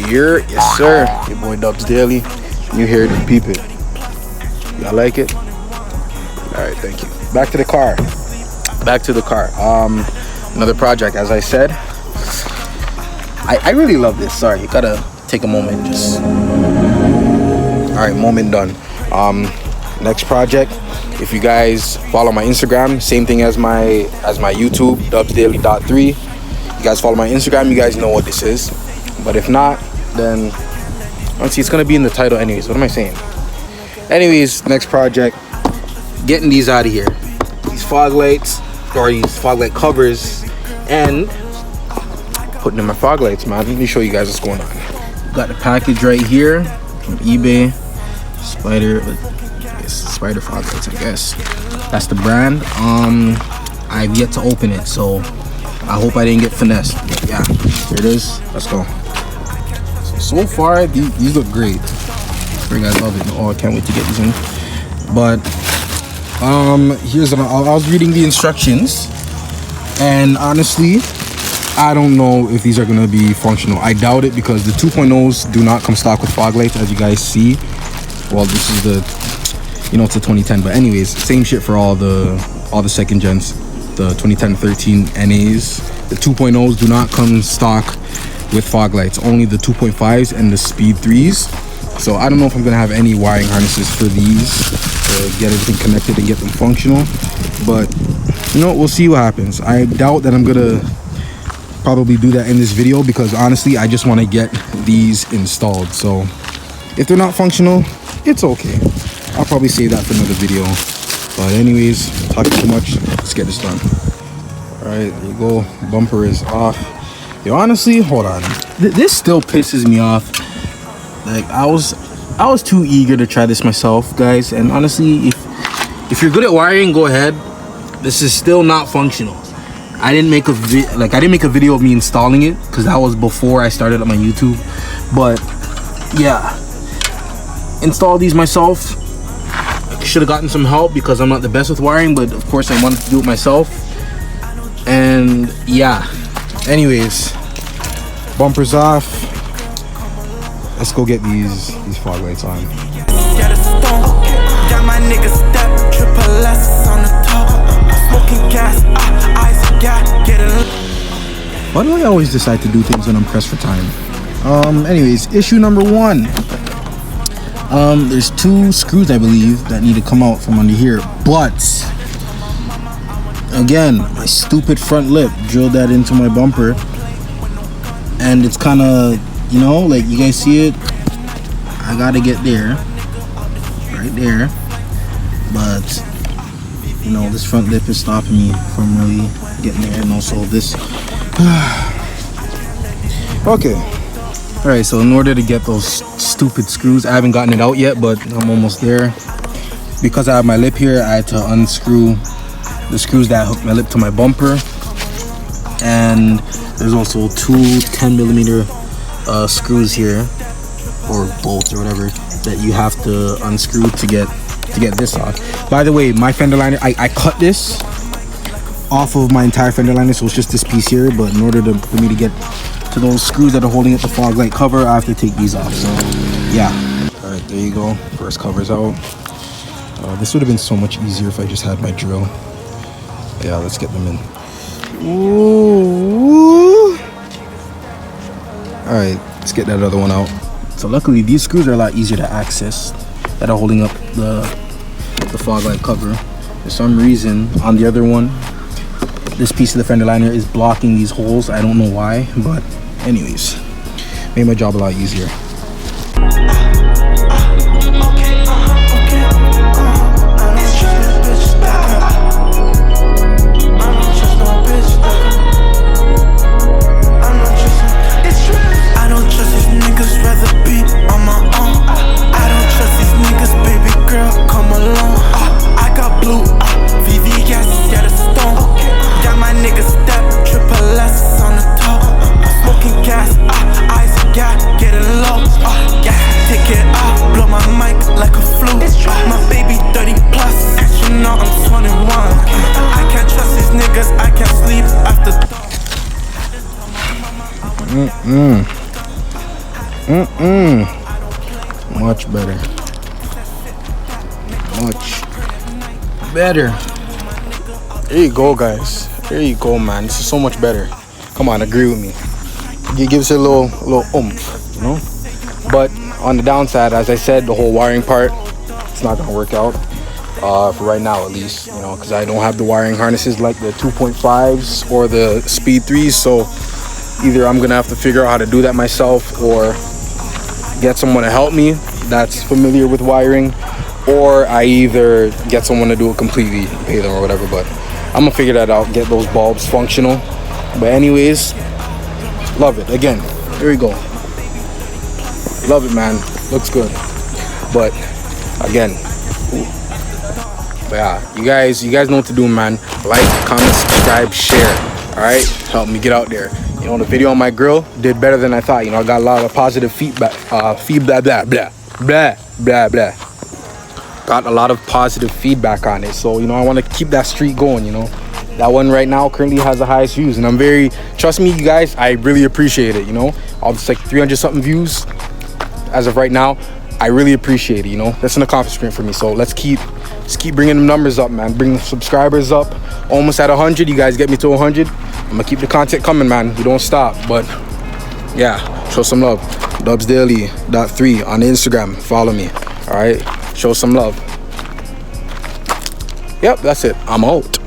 Yessiirrr, yes sir. Your boy Dubs Daily. You hear it, peep it. Y'all like it? Alright, thank you. Back to the car. Another project, as I said. I really love this. Sorry, you gotta take a moment. Just alright, moment done. Next project. If you guys follow my Instagram, same thing as my YouTube, dubsdaily.3. You guys follow my Instagram, you guys know what this is. But if not, then honestly, it's gonna be in the title anyways. What am I saying? Anyways, next project, getting these out of here. These fog lights, or these fog light covers, and putting in my fog lights, man. Let me show you guys what's going on. Got the package right here from eBay. Spider fog lights, I guess. That's the brand. I've yet to open it, so I hope I didn't get finessed. But yeah, here it is. Let's go. So far, these look great. You guys love it. Oh, I can't wait to get these in. But here's what I was reading the instructions, and honestly, I don't know if these are gonna be functional. I doubt it, because the 2.0s do not come stock with fog lights, as you guys see. Well, this is the, it's a 2010, but anyways, same shit for all the second gens. The 2010 13 NAs, the 2.0s do not come stock with fog lights, only the 2.5s and the speed 3s. So I don't know if I'm gonna have any wiring harnesses for these to get everything connected and get them functional, but we'll see what happens. I doubt that I'm gonna probably do that in this video, because honestly, I just want to get these installed. So if they're not functional, it's okay. I'll probably save that for another video. But anyways, talking too much, let's get this done. All right, there you go. Bumper is off. Yo, honestly, hold on. This still pisses me off. Like, I was too eager to try this myself, guys. And honestly, if you're good at wiring, go ahead. This is still not functional. I didn't make a video of me installing it, because that was before I started on my YouTube. But yeah, install these myself. I should have gotten some help, because I'm not the best with wiring, but of course I wanted to do it myself. And yeah, anyways, bumpers off. Let's go get these fog lights on. Got my niggas step, triple S on the top. Smoking gas, why do I always decide to do things when I'm pressed for time? Anyways, issue number 1. There's 2 screws, I believe, that need to come out from under here. But again, my stupid front lip drilled that into my bumper, and it's kind of, like, you guys see it. I gotta get there, right there. But this front lip is stopping me from really getting there, and also this. Okay. All right, so in order to get those stupid screws, I haven't gotten it out yet, but I'm almost there. Because I have my lip here, I had to unscrew the screws that hook my lip to my bumper. And there's also 2 10mm screws here, or bolts or whatever, that you have to unscrew to get this off. By the way, my fender liner, I cut this off of my entire fender liner, so it's just this piece here. But in order for me to get to those screws that are holding up the fog light cover, I have to take these off. So yeah. All right, there you go. First cover's out. This would have been so much easier if I just had my drill. Yeah, let's get them in. Ooh. All right, let's get that other one out. So luckily, these screws are a lot easier to access, that are holding up the fog light cover. For some reason, on the other one, this piece of the fender liner is blocking these holes. I don't know why, but anyways, made my job a lot easier. Much better. Much better. There you go, guys. There you go, man. This is so much better. Come on, agree with me. It gives it a little oomph, you know. But on the downside, as I said, the whole wiring part, it's not gonna work out for right now, at least, you know, because I don't have the wiring harnesses like the 2.5s or the Speed 3s. So either I'm gonna have to figure out how to do that myself, or get someone to help me that's familiar with wiring, or I either get someone to do it completely, pay them or whatever. But I'm gonna figure that out, get those bulbs functional. But anyways, love it. Again, here we go. Love it, man. Looks good. But again, but yeah, you guys know what to do, man. Like, comment, subscribe, share. All right, help me get out there. You know, the video on my grill did better than I thought. You know, I got a lot of positive feedback. Got a lot of positive feedback on it. So, you know, I want to keep that streak going, you know. That one right now currently has the highest views. And I'm very, trust me, you guys, I really appreciate it, you know. All this like 300 something views as of right now. I really appreciate it, you know. That's an accomplishment for me. So let's keep bringing the numbers up, man. Bring the subscribers up. Almost at 100. You guys get me to 100. I'm gonna keep the content coming, man. We don't stop. But yeah, show some love. Dubsdaily.3 on Instagram. Follow me. All right, show some love. Yep, that's it. I'm out.